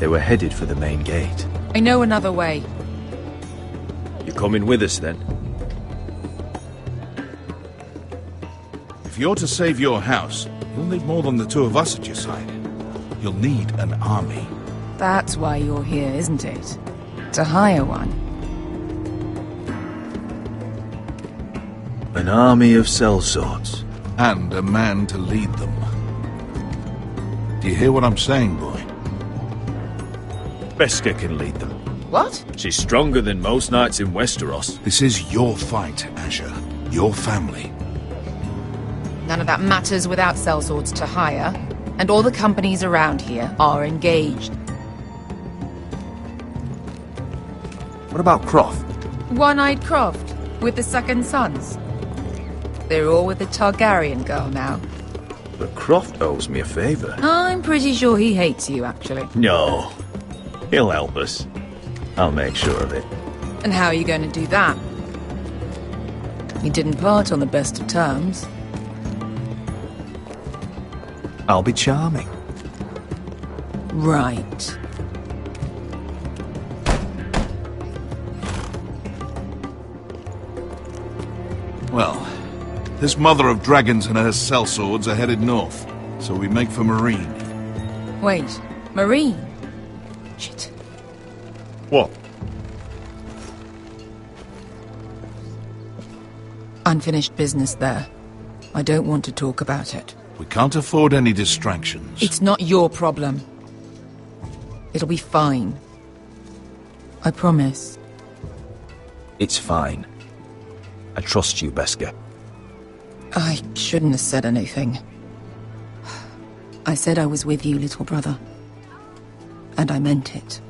They were headed for the main gate. I know another way. You coming with us then? If you're to save your house, you'll need more than the two of us at your side. You'll need an army. That's why you're here, isn't it? To hire one. An army of sellswords. And a man to lead them. Do you hear what I'm saying, boy? Beskha can lead them. What? She's stronger than most knights in Westeros. This is your fight, Asher. Your family. None of that matters without sellswords to hire, and all the companies around here are engaged. What about Croft? One-Eyed Croft, with the second sons. They're all with the Targaryen girl now. But Croft owes me a favor. I'm pretty sure he hates you, actually. No. He'll help us. I'll make sure of it. And how are you going to do that? You didn't part on the best of terms. I'll be charming. Right. Well, this mother of dragons and her sellswords are headed north, so we make for Meereen. Wait, Meereen? Shit. What? Unfinished business there. I don't want to talk about it. We can't afford any distractions. It's not your problem. It'll be fine. I promise. It's fine. I trust you, Beskha. I shouldn't have said anything. I said I was with you, little brother. And I meant it.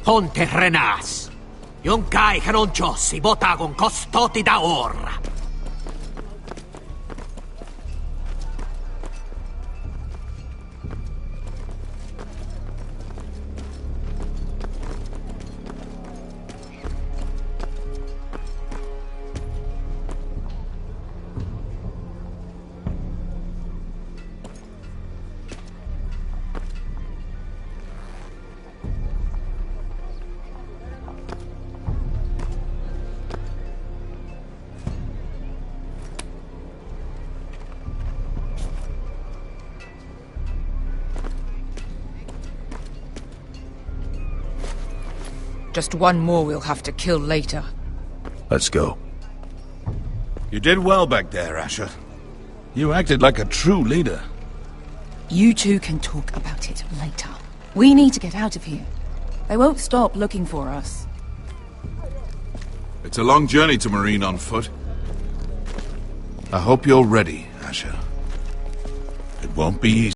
Ponte Renas. Yon kai heron jossi botagon costoti da orra. Just one more we'll have to kill later. Let's go. You did well back there, Asher. You acted like a true leader. You two can talk about it later. We need to get out of here. They won't stop looking for us. It's a long journey to Meereen on foot. I hope you're ready, Asher. It won't be easy.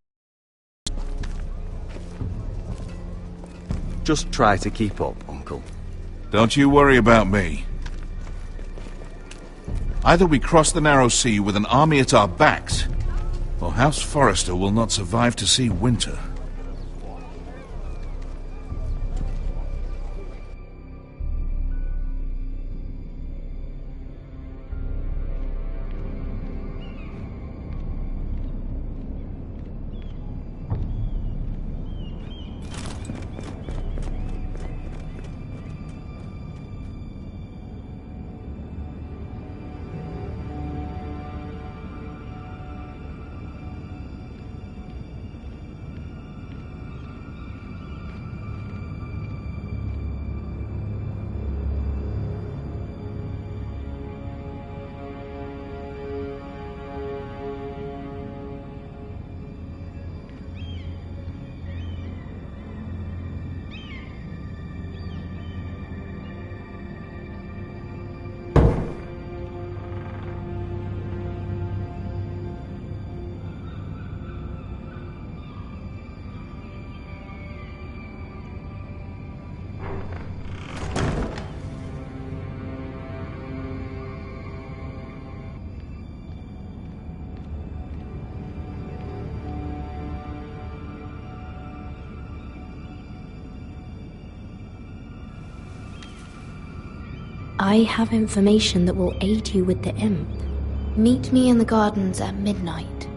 Just try to keep up, Uncle. Don't you worry about me. Either we cross the narrow sea with an army at our backs, or House Forrester will not survive to see winter. I have information that will aid you with the Imp. Meet me in the gardens at midnight.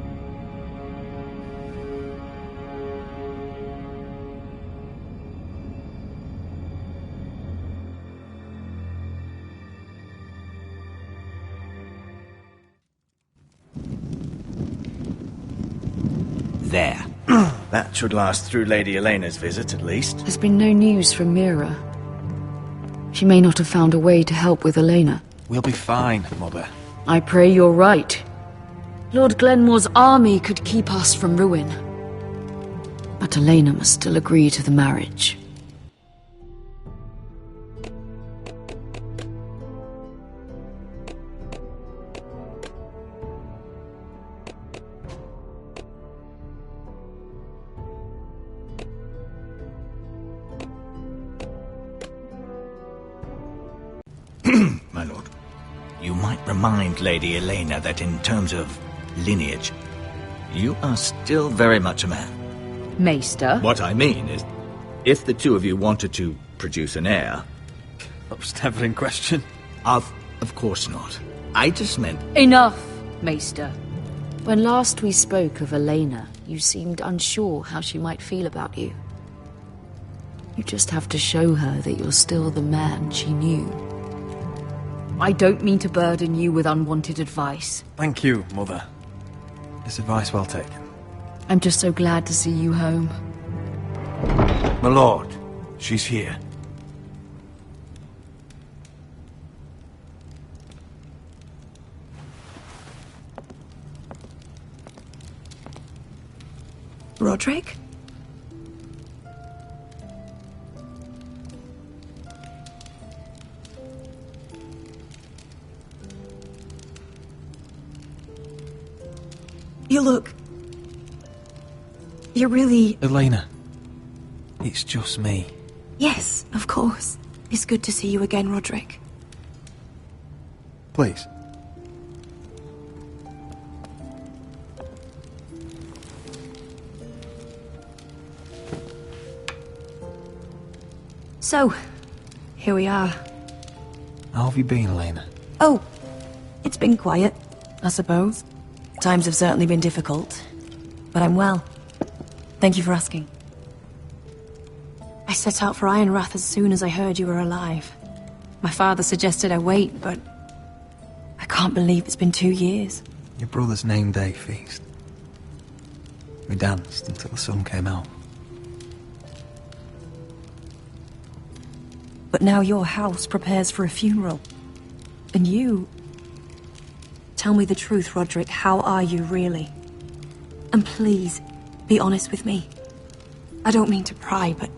There. That should last through Lady Elena's visit, at least. There's been no news from Mira. She may not have found a way to help with Elena. We'll be fine, Mother. I pray you're right. Lord Glenmore's army could keep us from ruin. But Elena must still agree to the marriage. My lord. You might remind Lady Elena that in terms of lineage, you are still very much a man. Maester? What I mean is, if the two of you wanted to produce an heir... That was never in question. Of course not. I just meant... Enough, Maester. When last we spoke of Elena, you seemed unsure how she might feel about you. You just have to show her that you're still the man she knew. I don't mean to burden you with unwanted advice. Thank you, Mother. It's advice well taken. I'm just so glad to see you home. My lord, she's here. Roderick? You look... You're really... Elena, it's just me. Yes, of course. It's good to see you again, Roderick. Please. So, here we are. How have you been, Elena? Oh, it's been quiet, I suppose. Times have certainly been difficult, but I'm well. Thank you for asking. I set out for Ironrath as soon as I heard you were alive. My father suggested I wait, but I can't believe it's been 2 years. Your brother's name day feast. We danced until the sun came out. But now your house prepares for a funeral. And you... Tell me the truth, Roderick. How are you, really? And please, be honest with me. I don't mean to pry, but...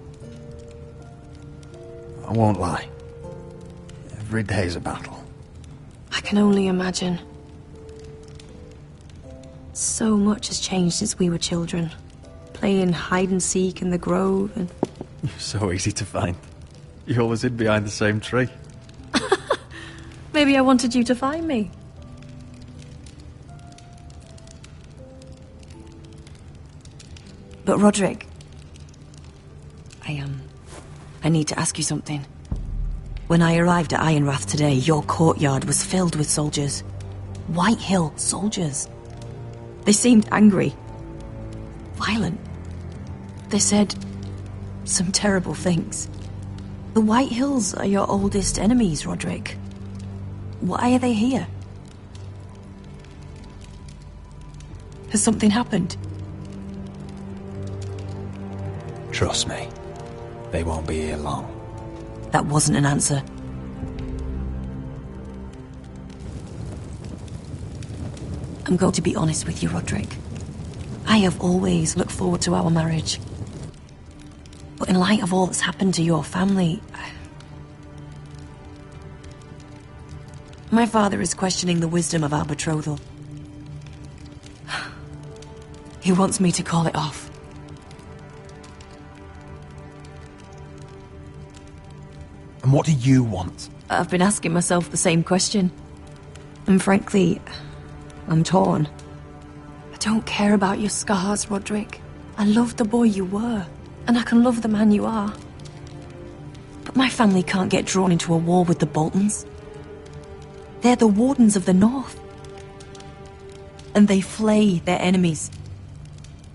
I won't lie. Every day's a battle. I can only imagine. So much has changed since we were children. Playing hide-and-seek in the grove and... You're so easy to find. You always hid behind the same tree. Maybe I wanted you to find me. But Roderick... I need to ask you something. When I arrived at Ironrath today, your courtyard was filled with soldiers. White Hill soldiers. They seemed angry. Violent. They said some terrible things. The White Hills are your oldest enemies, Roderick. Why are they here? Has something happened? Trust me. They won't be here long. That wasn't an answer. I'm going to be honest with you, Roderick. I have always looked forward to our marriage. But in light of all that's happened to your family... My father is questioning the wisdom of our betrothal. He wants me to call it off. And what do you want? I've been asking myself the same question. And frankly, I'm torn. I don't care about your scars, Roderick. I love the boy you were, and I can love the man you are. But my family can't get drawn into a war with the Boltons. They're the Wardens of the North. and they flay their enemies.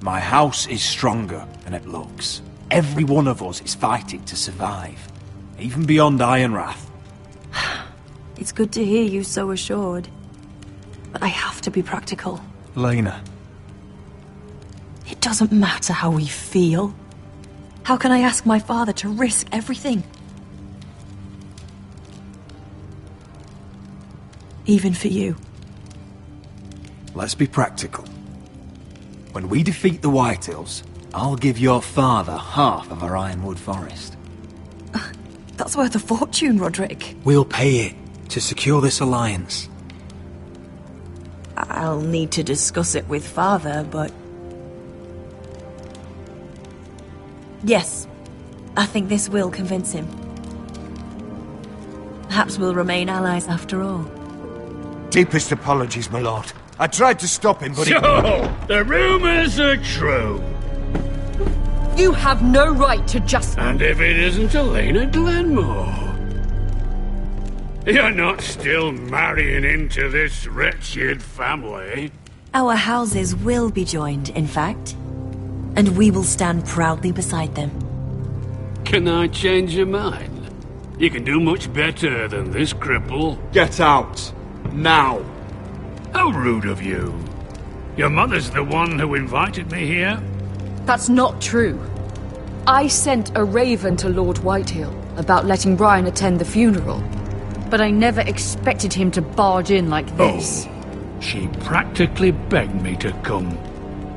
My house is stronger than it looks. Every one of us is fighting to survive, even beyond Ironrath. It's good to hear you so assured. But I have to be practical. Lena. It doesn't matter how we feel. How can I ask my father to risk everything? Even for you. Let's be practical. When we defeat the Whitehills, I'll give your father half of our Ironwood Forest. That's worth a fortune, Roderick. We'll pay it to secure this alliance. I'll need to discuss it with father, but... Yes, I think this will convince him. Perhaps we'll remain allies after all. Deepest apologies, my lord. I tried to stop him, but So, the rumors are true. You have no right to just... And if it isn't Elena Glenmore? You're not still marrying into this wretched family? Our houses will be joined, in fact. And we will stand proudly beside them. Can I change your mind? You can do much better than this cripple. Get out. Now. How rude of you. Your mother's the one who invited me here? That's not true. I sent a raven to Lord Whitehill about letting Brian attend the funeral. But I never expected him to barge in like this. Oh, she practically begged me to come.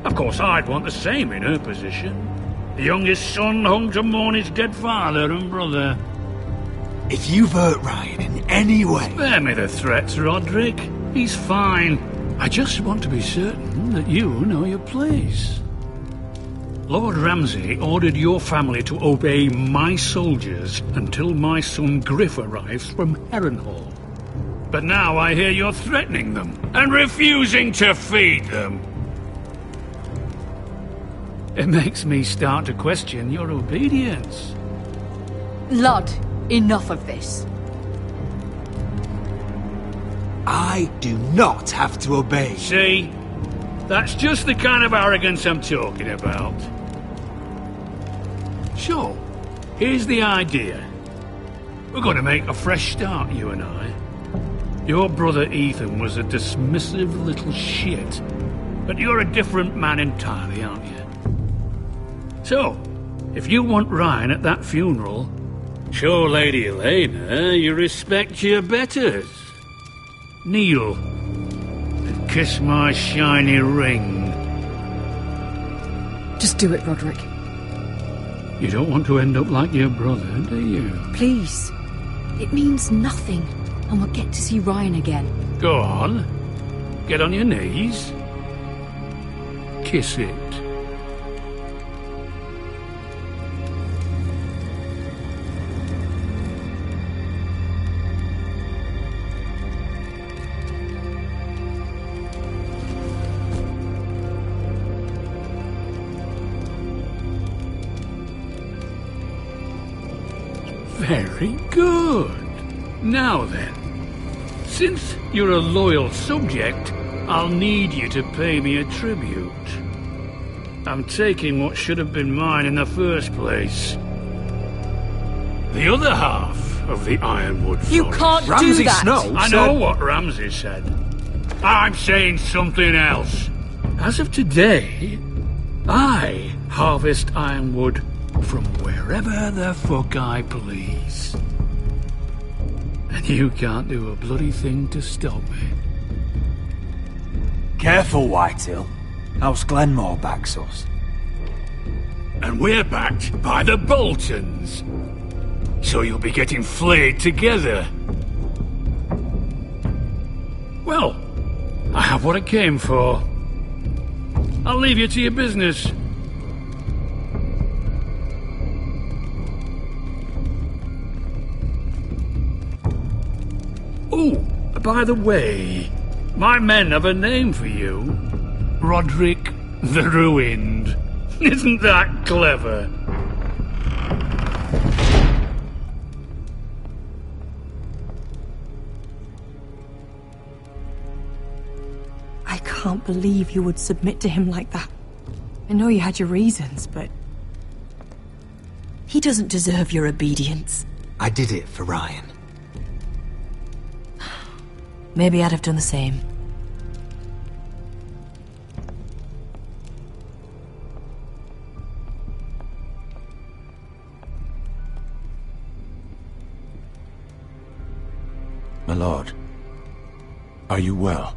Of course, I'd want the same in her position. The youngest son home to mourn his dead father and brother. If you've hurt Ryan in any way... Spare me the threats, Roderick. He's fine. I just want to be certain that you know your place. Lord Ramsay ordered your family to obey my soldiers until my son Griff arrives from Harrenhal. But now I hear you're threatening them and refusing to feed them. It makes me start to question your obedience. Lud, enough of this. I do not have to obey. See? That's just the kind of arrogance I'm talking about. So, here's the idea. We're going to make a fresh start, you and I. Your brother Ethan was a dismissive little shit. But you're a different man entirely, aren't you? So, if you want Ryan at that funeral, show Lady Elena you respect your betters. Kneel and kiss my shiny ring. Just do it, Roderick. You don't want to end up like your brother, do you? Please. It means nothing, and we'll get to see Ryan again. Go on. Get on your knees. Kiss it. Very good. Now then, since you're a loyal subject, I'll need you to pay me a tribute. I'm taking what should have been mine in the first place. The other half of the Ironwood Forest. You can't Ramsay do that! Snow I know what Ramsay said. I'm saying something else. As of today, I harvest ironwood from wherever the fuck I please. And you can't do a bloody thing to stop me. Careful, Whitehill. House Glenmore backs us. And we're backed by the Boltons. So you'll be getting flayed together. Well, I have what I came for. I'll leave you to your business. Oh, by the way, my men have a name for you. Roderick the Ruined. Isn't that clever? I can't believe you would submit to him like that. I know you had your reasons, but... he doesn't deserve your obedience. I did it for Ryan. Maybe I'd have done the same. My lord, are you well?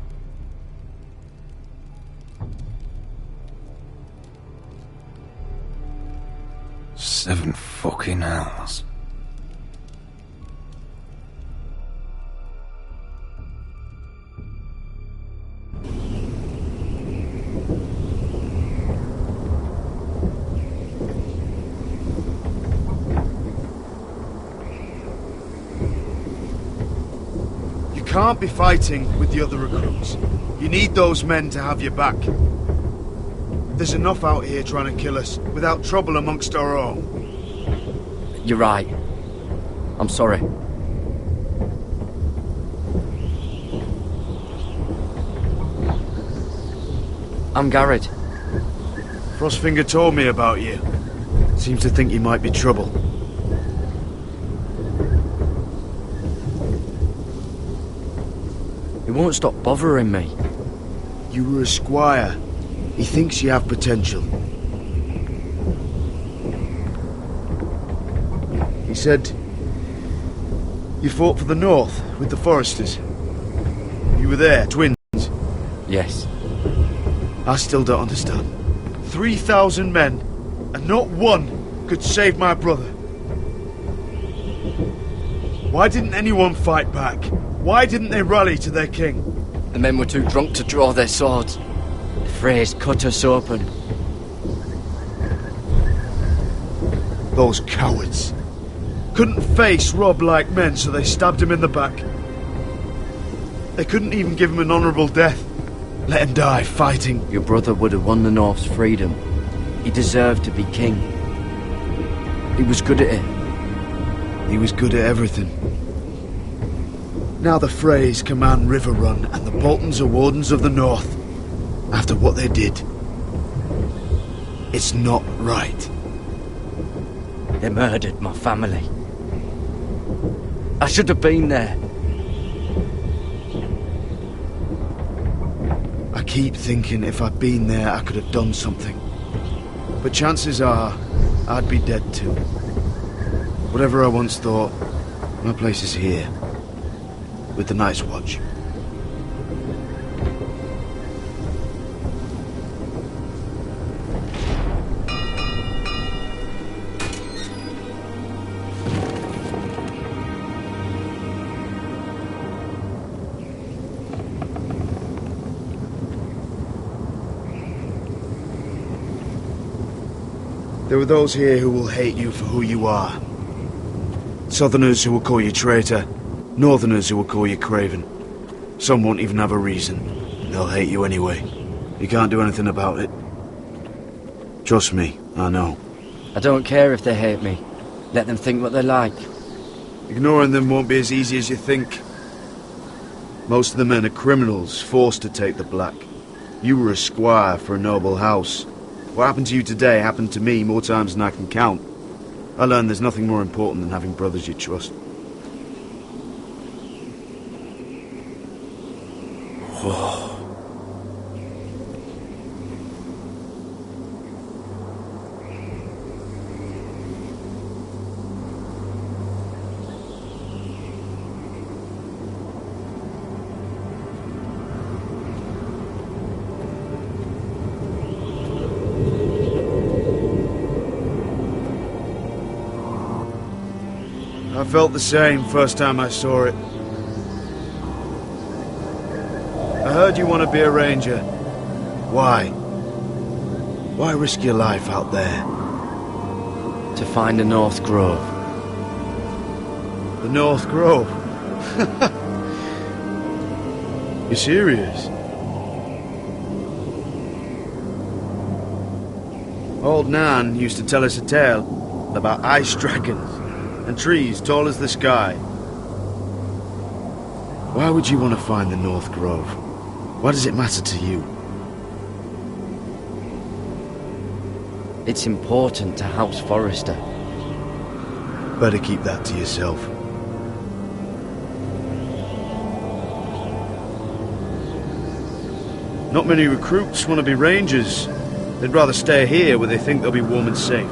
7 fucking hours. You can't be fighting with the other recruits. You need those men to have your back. There's enough out here trying to kill us, without trouble amongst our own. You're right. I'm sorry. I'm Garrett. Frostfinger told me about you. Seems to think you might be trouble. He won't stop bothering me. You were a squire. He thinks you have potential. He said you fought for the North with the Foresters. You were there, twins. Yes. I still don't understand. 3,000 men, and not one could save my brother. Why didn't anyone fight back? Why didn't they rally to their king? The men were too drunk to draw their swords. The Freys cut us open. Those cowards. Couldn't face Robb like men, so they stabbed him in the back. They couldn't even give him an honourable death. Let him die fighting. Your brother would have won the North's freedom. He deserved to be king. He was good at it. He was good at everything. Now the Freys command Riverrun, and the Boltons are Wardens of the North. After what they did. It's not right. They murdered my family. I should have been there. I keep thinking if I'd been there, I could have done something. But chances are, I'd be dead too. Whatever I once thought, my place is here. With the Night's Watch. There are those here who will hate you for who you are. Southerners who will call you traitor. Northerners who will call you craven. Some won't even have a reason. They'll hate you anyway. You can't do anything about it. Trust me, I know. I don't care if they hate me. Let them think what they like. Ignoring them won't be as easy as you think. Most of the men are criminals, forced to take the black. You were a squire for a noble house. What happened to you today happened to me more times than I can count. I learned there's nothing more important than having brothers you trust. I felt the same first time I saw it. I heard you want to be a ranger. Why? Why risk your life out there? To find the North Grove. The North Grove? You're serious? Old Nan used to tell us a tale about ice dragons and trees tall as the sky. Why would you want to find the North Grove? Why does it matter to you? It's important to House Forrester. Better keep that to yourself. Not many recruits want to be rangers. They'd rather stay here where they think they'll be warm and safe.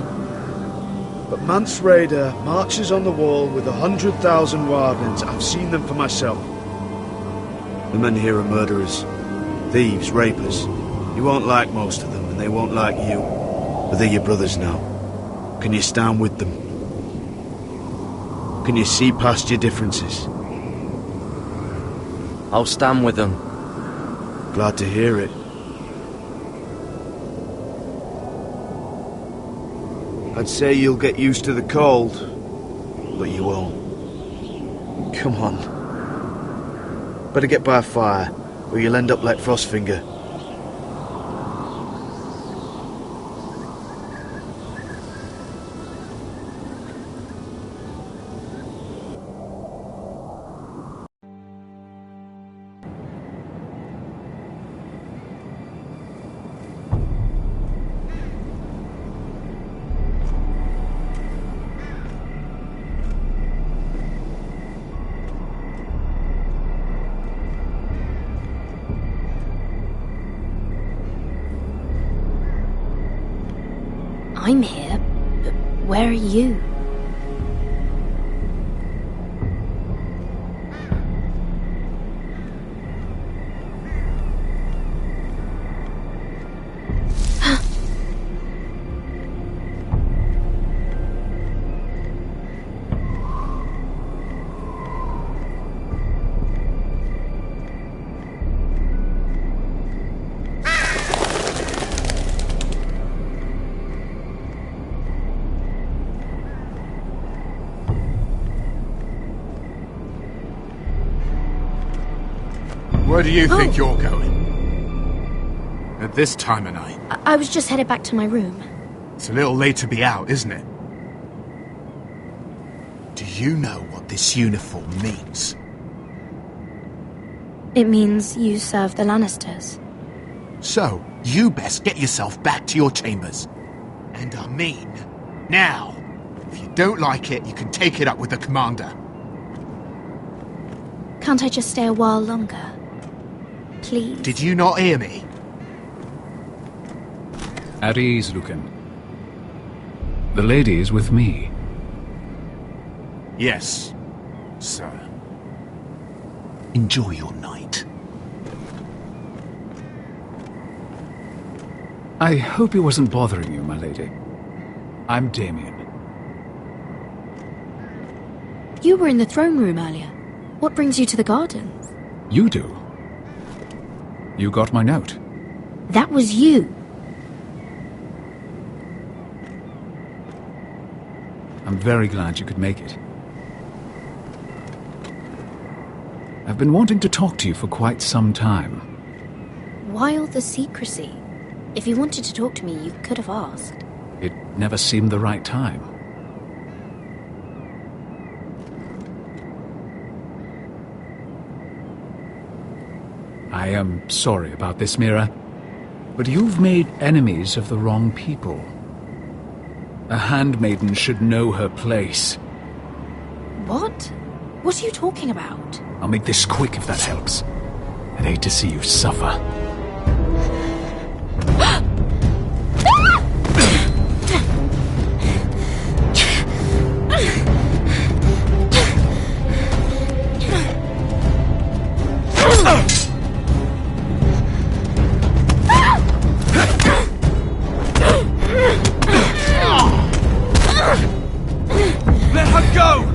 But Mance Rayder marches on the wall with 100,000 wildlings. I've seen them for myself. The men here are murderers, thieves, rapers. You won't like most of them, and they won't like you. But they're your brothers now. Can you stand with them? Can you see past your differences? I'll stand with them. Glad to hear it. I'd say you'll get used to the cold, but you won't. Come on. Better get by a fire, or you'll end up like Frostfinger. I'm here, but where are you? Where do you think you're going? At this time of night? I was just headed back to my room. It's a little late to be out, isn't it? Do you know what this uniform means? It means you serve the Lannisters. So, you best get yourself back to your chambers. And I mean, now. If you don't like it, you can take it up with the commander. Can't I just stay a while longer? Please? Did you not hear me? At ease, Lucan. The lady is with me. Yes, sir. Enjoy your night. I hope he wasn't bothering you, my lady. I'm Damien. You were in the throne room earlier. What brings you to the gardens? You do. You got my note. That was you. I'm very glad you could make it. I've been wanting to talk to you for quite some time. Why all the secrecy? If you wanted to talk to me, you could have asked. It never seemed the right time. I am sorry about this, Mira, but you've made enemies of the wrong people. A handmaiden should know her place. What? What are you talking about? I'll make this quick if that helps. I'd hate to see you suffer. Let her go!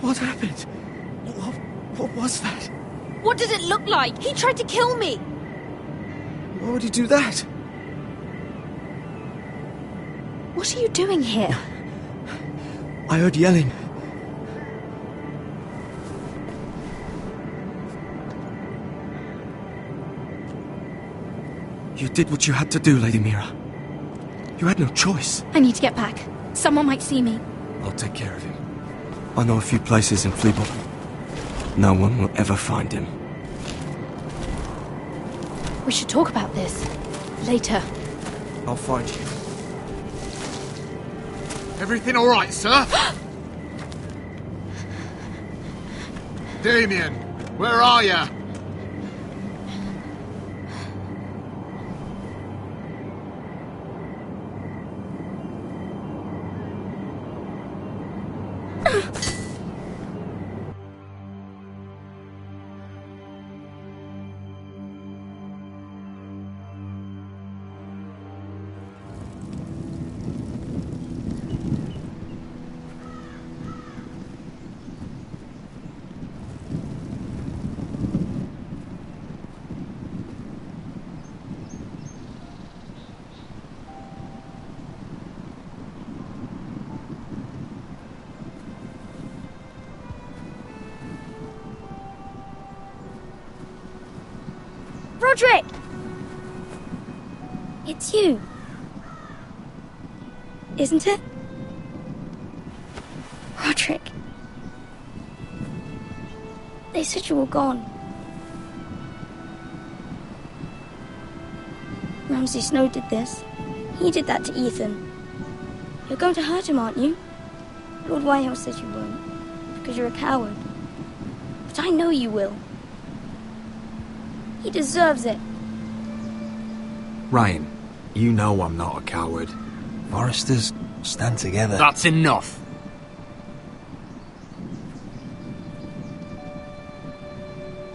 What happened? What was that? What does it look like? He tried to kill me! Why would he do that? What are you doing here? I heard yelling. You did what you had to do, Lady Mira. You had no choice. I need to get back. Someone might see me. I'll take care of him. I know a few places in Fleabottom. No one will ever find him. We should talk about this. Later. I'll find you. Everything all right, sir? Damien, where are you? Roderick! It's you. Isn't it? Roderick. They said you were gone. Ramsay Snow did this. He did that to Ethan. You're going to hurt him, aren't you? Lord Whitehouse says you won't, because you're a coward. But I know you will. He deserves it. Ryan, you know I'm not a coward. Foresters stand together. That's enough.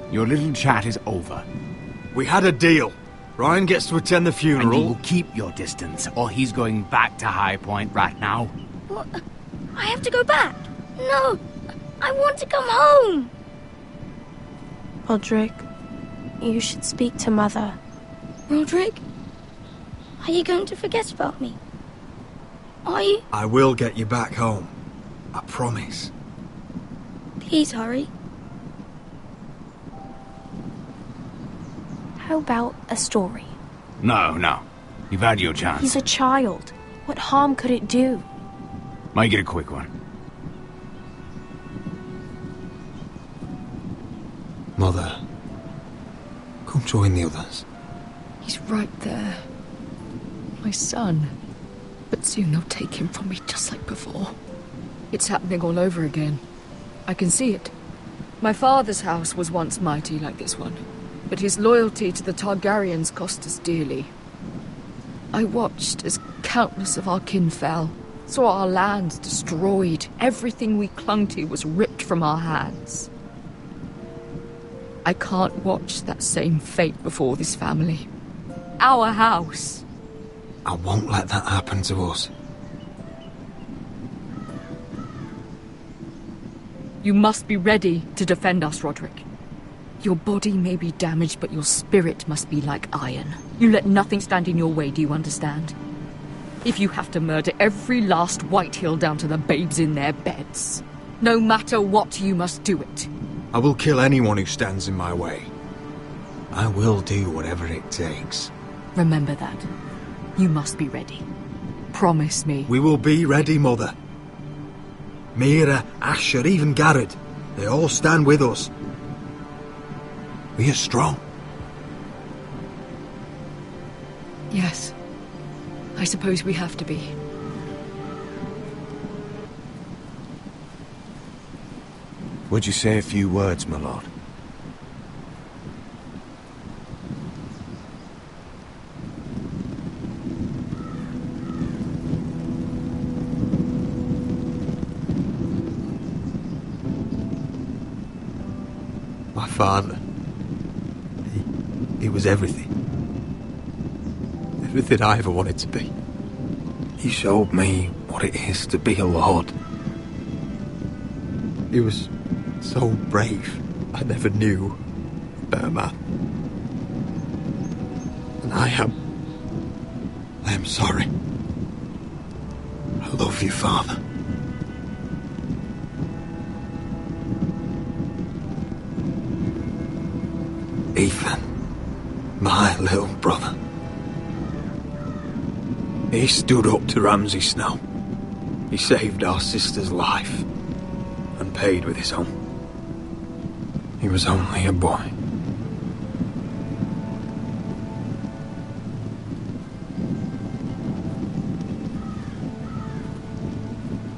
Your little chat is over. We had a deal. Ryan gets to attend the funeral. And you will keep your distance, or he's going back to High Point right now. What? I have to go back. No, I want to come home. Roderick, you should speak to Mother. Roderick, are you going to forget about me? Are you? I will get you back home. I promise. Please hurry. How about a story? No. You've had your chance. He's a child. What harm could it do? Make it a quick one. Mother, come join the others. He's right there. My son. But soon they'll take him from me just like before. It's happening all over again. I can see it. My father's house was once mighty like this one, but his loyalty to the Targaryens cost us dearly. I watched as countless of our kin fell, saw our lands destroyed, everything we clung to was ripped from our hands. I can't watch that same fate before this family. Our house. I won't let that happen to us. You must be ready to defend us, Roderick. Your body may be damaged, but your spirit must be like iron. You let nothing stand in your way, do you understand? If you have to murder every last Whitehill down to the babes in their beds, no matter what, you must do it. I will kill anyone who stands in my way. I will do whatever it takes. Remember that. You must be ready. Promise me. We will be ready, Mother. Mira, Asher, even Garrett. They all stand with us. We are strong. Yes. I suppose we have to be. Would you say a few words, my lord? My father. He was everything. Everything I ever wanted to be. He showed me what it is to be a lord. He was so brave. I never knew a better man. And I am sorry. I love you, Father. Ethan, my little brother. He stood up to Ramsay Snow. He saved our sister's life and paid with his own. He was only a boy.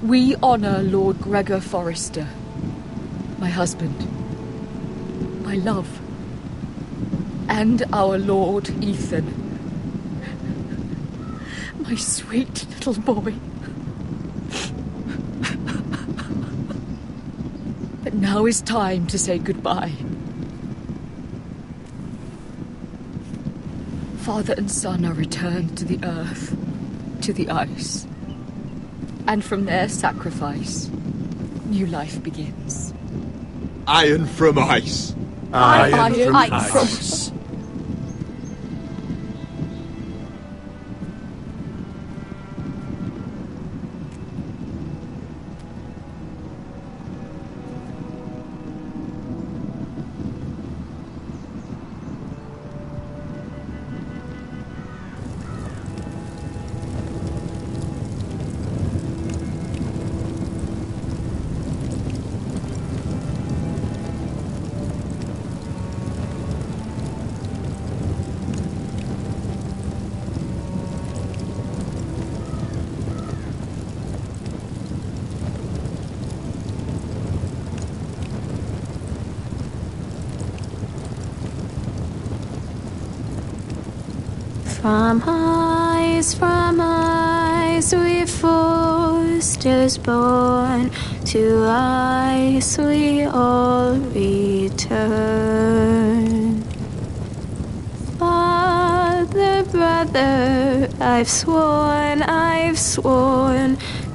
We honor Lord Gregor Forrester, my husband, my love, and our Lord Ethan, my sweet little boy. But now is time to say goodbye. Father and son are returned to the earth, to the ice. And from their sacrifice, new life begins. Iron from ice. Iron from ice. From ice we Forsters born, to ice we all return. Father, brother, I've sworn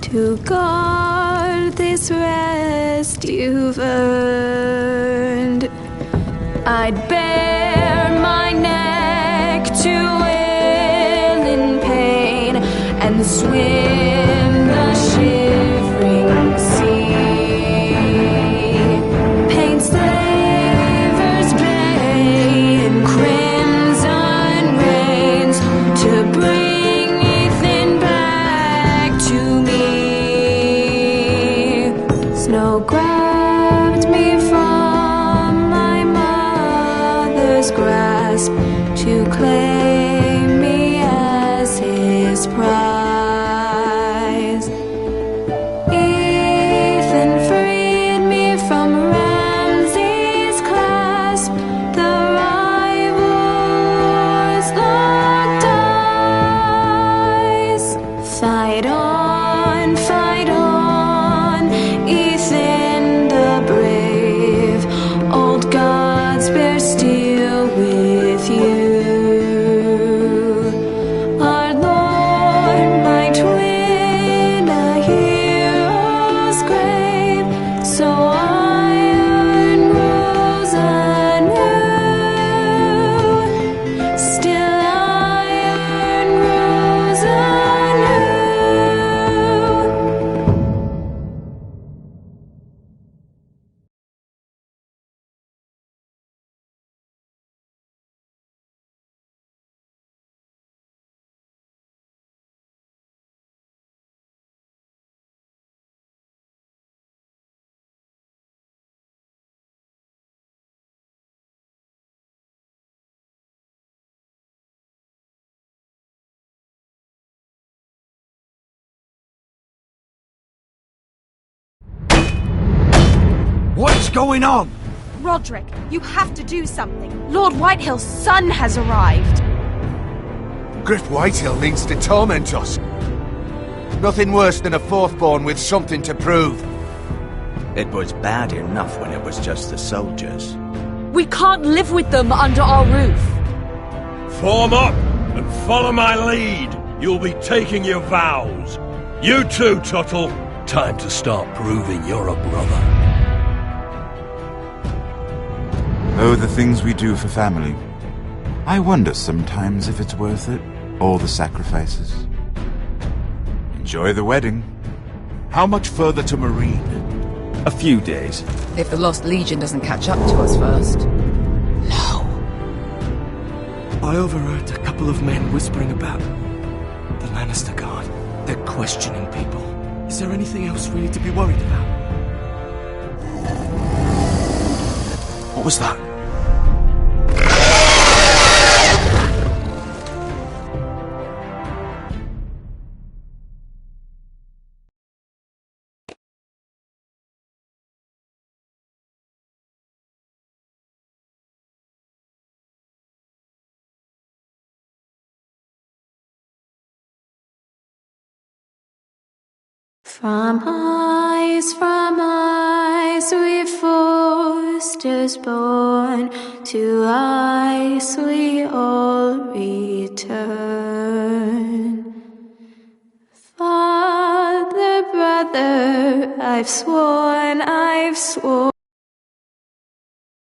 to guard this rest you've earned. I'd bare my neck to and swim the shivering sea. Paint slavers bay in crimson rains to bring Ethan back to me. Snow grabbed me from my mother's grasp to claim me as his prize. What's going on? Roderick, you have to do something. Lord Whitehill's son has arrived. Griff Whitehill means to torment us. Nothing worse than a fourthborn with something to prove. It was bad enough when it was just the soldiers. We can't live with them under our roof. Form up and follow my lead. You'll be taking your vows. You too, Tuttle. Time to start proving you're a brother. Oh, the things we do for family. I wonder sometimes if it's worth it, all the sacrifices. Enjoy the wedding. How much further to Marine? A few days. If the Lost Legion doesn't catch up to us first. I overheard a couple of men whispering about the Lannister Guard. They're questioning people. Is there anything else really to be worried about? What was that? From eyes we Forsters born, to ice we all return. Father, brother, I've sworn